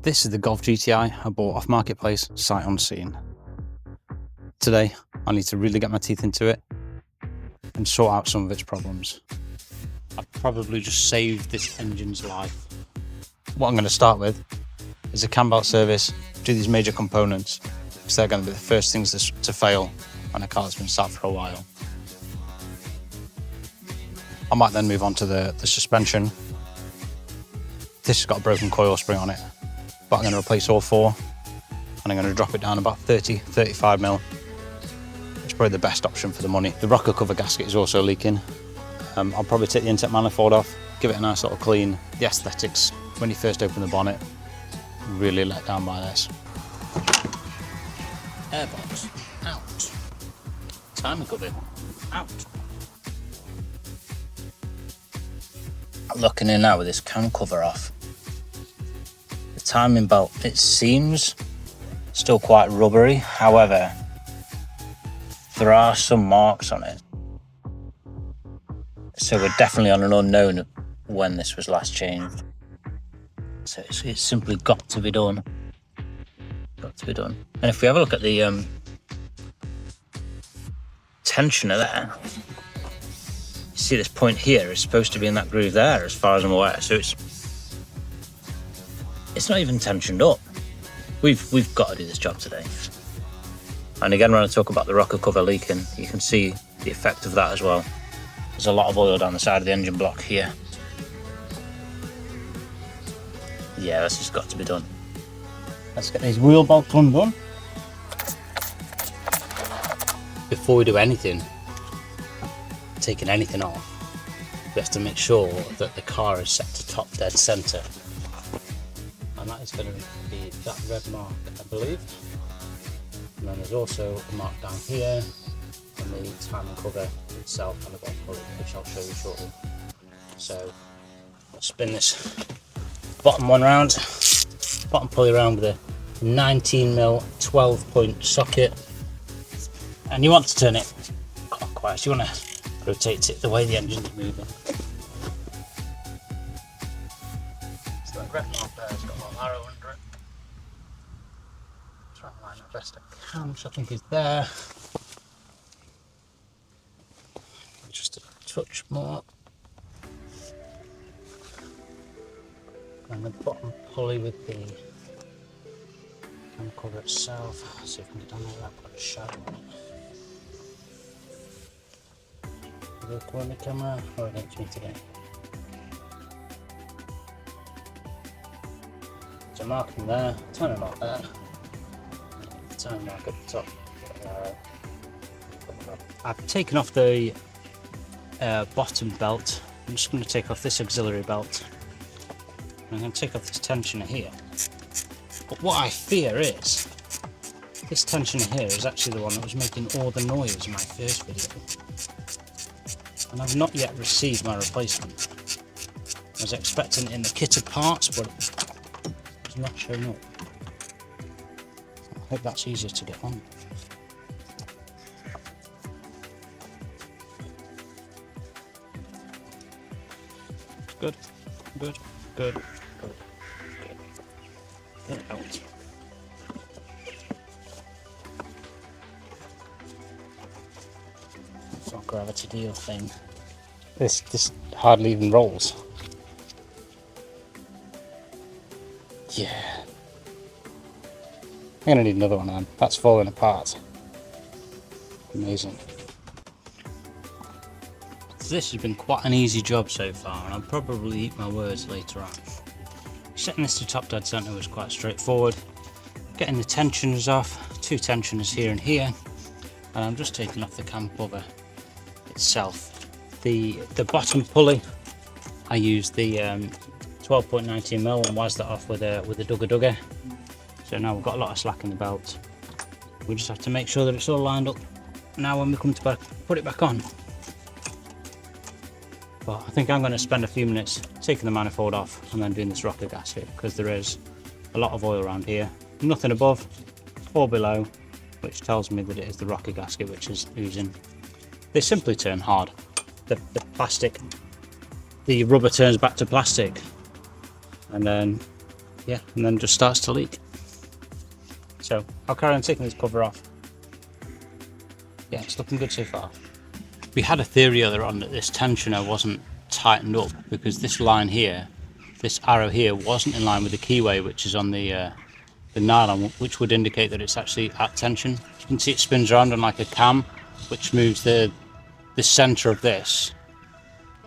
This is the Golf GTI I bought off Marketplace, sight unseen. Today, I need to really get my teeth into it and sort out some of its problems. I've probably just saved this engine's life. What I'm going to start with is a cam belt service, do these major components, because they're going to be the first things to fail on a car that's been sat for a while. I might then move on to the suspension. This has got a broken coil spring on it, but I'm going to replace all four and I'm going to drop it down about 30-35 mil. It's probably the best option for the money. The rocker cover gasket is also leaking. I'll probably take the intake manifold off, give it a nice little clean. The aesthetics, when you first open the bonnet, really let down by this. Airbox, out. Timing cover, out. I'm looking in now with this cam cover off. The timing belt, it seems still quite rubbery, however, there are some marks on it. So we're definitely on an unknown when this was last changed. So it's simply got to be done. Got to be done. And if we have a look at the tensioner there, you see this point here is supposed to be in that groove there, as far as I'm aware. So it's not even tensioned up. We've got to do this job today. And again, when I talk about the rocker cover leaking, you can see the effect of that as well. There's a lot of oil down the side of the engine block here. Yeah, this has got to be done. Let's get these wheel bolts undone. Before we do anything, taking anything off, we have to make sure that the car is set to top dead centre. And that is going to be that red mark, I believe. And then there's also a mark down here on the timing cover itself and the bottom pulley, which I'll show you shortly. So I'll spin this bottom one round, bottom pulley round with a 19mm 12-point socket, and you want to turn it clockwise. You want to rotate it the way the engine's moving. So that red mark there has got a little arrow under it. Try and line that best I can, which I think is there. Just a touch more. And the bottom pulley with the cam cover itself. Let's see if we can get down there without putting a shadow on it. Look on the camera, or against me today. There's a marking there, tiny mark there, tiny mark at the top. I've taken off the bottom belt. I'm just going to take off this auxiliary belt. I'm going to take off this tensioner here. But what I fear is, this tensioner here is actually the one that was making all the noise in my first video. And I've not yet received my replacement. I was expecting it in the kit of parts, but it's not showing up. I hope that's easier to get on. Good, good, good, good, good. Get it out. It's not gravity deal thing. This hardly even rolls. Yeah. I'm gonna need another one then. That's falling apart. Amazing. This has been quite an easy job so far, and I'll probably eat my words later on. Setting this to top dead centre was quite straightforward. Getting the tensioners off, two tensioners here and here, and I'm just taking off the cam cover itself. The bottom pulley, I used the 12.19mm and was that off with a dugger. So now we've got a lot of slack in the belt. We just have to make sure that it's all lined up now when we come to put it back on. But I think I'm going to spend a few minutes taking the manifold off and then doing this rocker gasket, because there is a lot of oil around here. Nothing above or below, which tells me that it is the rocker gasket which is oozing. They simply turn hard. The plastic, the rubber turns back to plastic, and then yeah, and then just starts to leak. So I'll carry on taking this cover off. Yeah, it's looking good so far. We had a theory earlier on that this tensioner wasn't tightened up because this line here, this arrow here, wasn't in line with the keyway, which is on the nylon, which would indicate that it's actually at tension. You can see it spins around on like a cam, which moves the center of this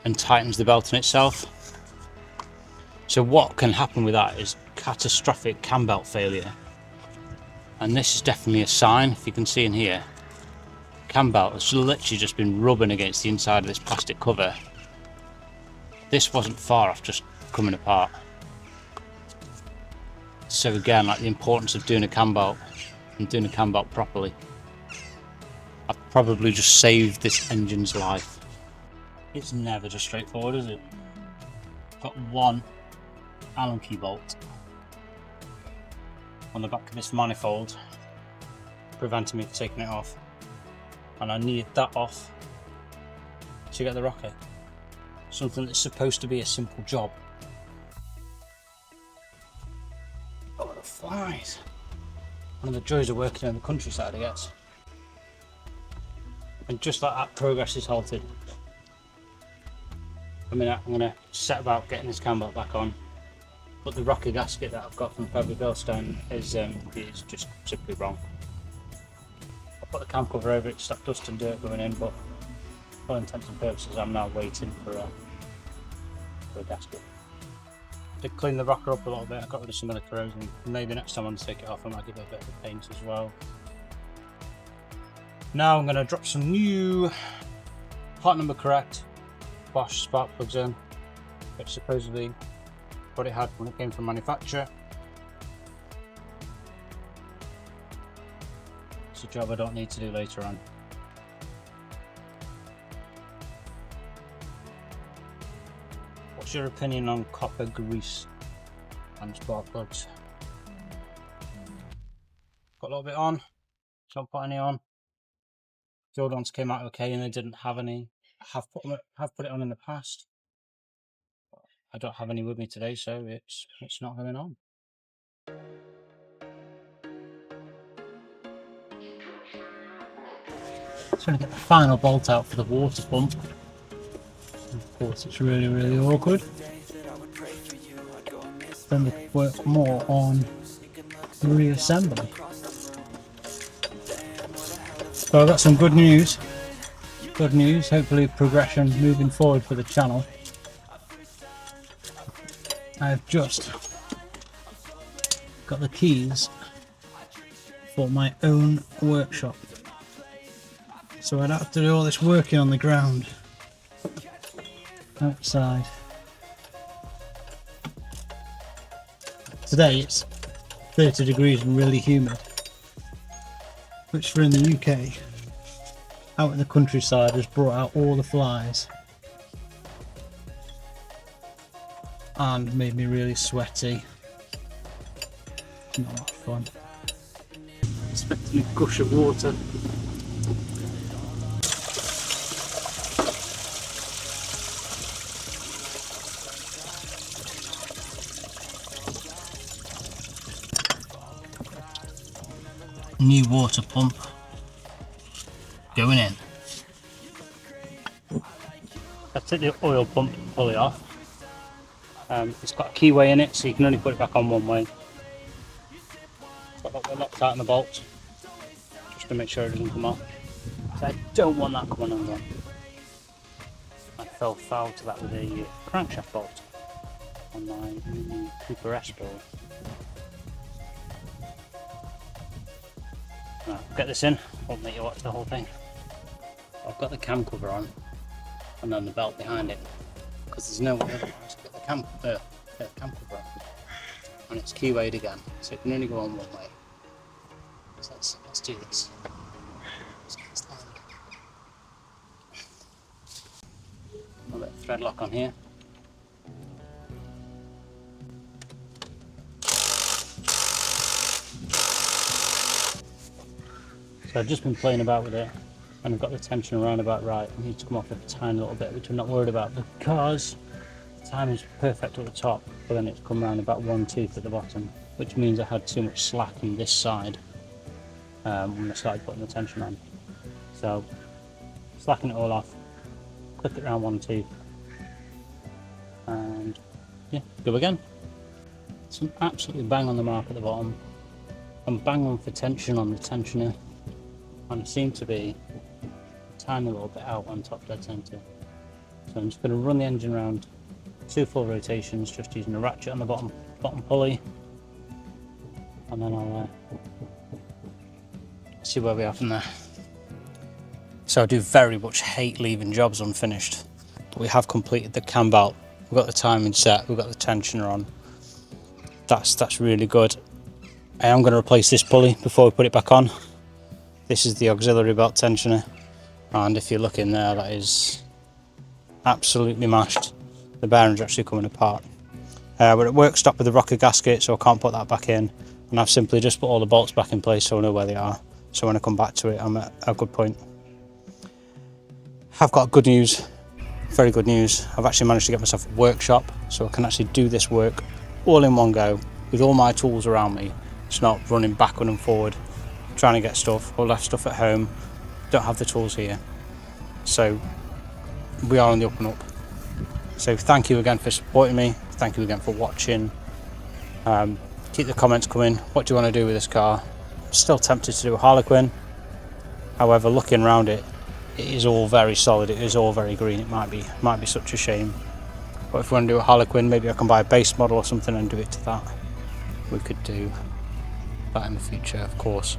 and tightens the belt in itself. So what can happen with that is catastrophic cam belt failure, and this is definitely a sign. If you can see in here, cam belt has literally just been rubbing against the inside of this plastic cover. This wasn't far off just coming apart. So again, like the importance of doing a cam belt and doing a cam belt properly. I've probably just saved this engine's life. It's never just straightforward, is it? Got one Allen key bolt on the back of this manifold, preventing me from taking it off. And I need that off to get the rocker. Something that's supposed to be a simple job. Oh, the flies! One of the joys of working in the countryside, I guess. And just like that, progress is halted. I mean, I'm going to set about getting this cam belt back on, but the rocker gasket that I've got from Fabric Girlstone is just simply wrong. Put the cam cover over it to stop dust and dirt going in, but for all intents and purposes I'm now waiting for a gasket. To clean the rocker up a little bit, I got rid of some of the corrosion. Maybe next time I want to take it off I might give it a bit of a paint as well. Now I'm going to drop some new part number correct Bosch spark plugs in, which supposedly what it had when it came from manufacturer. It's a job I don't need to do later on. What's your opinion on copper grease and spark plugs? Got a little bit on, don't put any on. The old ones came out okay and they didn't have any. I have put it on in the past. I don't have any with me today, so it's not going on. Trying to get the final bolt out for the water pump. Of course, it's really awkward. Then we work more on the reassembly. So I've got some good news. Good news, hopefully progression moving forward for the channel. I've just got the keys for my own workshop. So I don't have to do all this working on the ground outside. Today it's 30 degrees and really humid, which for in the UK, out in the countryside, has brought out all the flies and made me really sweaty. Not much fun. Expecting a gush of water. New water pump going in. I took the oil pump pulley off. It's got a keyway in it, so you can only put it back on one way. Got that locked out in the bolt, just to make sure it doesn't come off. So I don't want that coming undone. I fell foul to that with a crankshaft bolt on my Cooper S-Build. Right, get this in, won't make you watch the whole thing. I've got the cam cover on and then the belt behind it, because there's no way otherwise to get the cam cover on. And it's keywayed again, so it can only go on one way. So let's do this. Let's get this started. I'll let the thread lock on here. So I've just been playing about with it and I've got the tension around about right. I need to come off a tiny little bit, which I'm not worried about because the timing's perfect at the top. but then it's come around about one tooth at the bottom, which means I had too much slack on this side when I started putting the tension on. So slacken it all off, clip it around one tooth, and yeah, go again. So I'm absolutely bang on the mark at the bottom. I'm bang on for tension on the tensioner, and I seem to be a tiny little bit out on top dead center. So I'm just going to run the engine around 2 full rotations, just using a ratchet on the bottom pulley, and then I'll see where we are from there. So I do very much hate leaving jobs unfinished, but we have completed the cam belt. We've got the timing set, we've got the tensioner on. That's really good. I am going to replace this pulley before we put it back on. This is the auxiliary belt tensioner, and if you look in there, that is absolutely mashed. The bearings are actually coming apart. We're at work stop with the rocker gasket, so I can't put that back in, and I've simply just put all the bolts back in place so I know where they are, so when I come back to it I'm at a good point. I've got good news, very good news. I've actually managed to get myself a workshop, so I can actually do this work all in one go with all my tools around me. It's not running backward and forward trying to get stuff, or left stuff at home, don't have the tools here. So we are on the up and up. So thank you again for supporting me, thank you again for watching. Keep the comments coming. What do you want to do with this car? I'm still tempted to do a Harlequin, however looking around it, it is all very solid, it is all very green. It might be such a shame, but if we want to do a Harlequin, maybe I can buy a base model or something and do it to that. We could do that in the future, of course.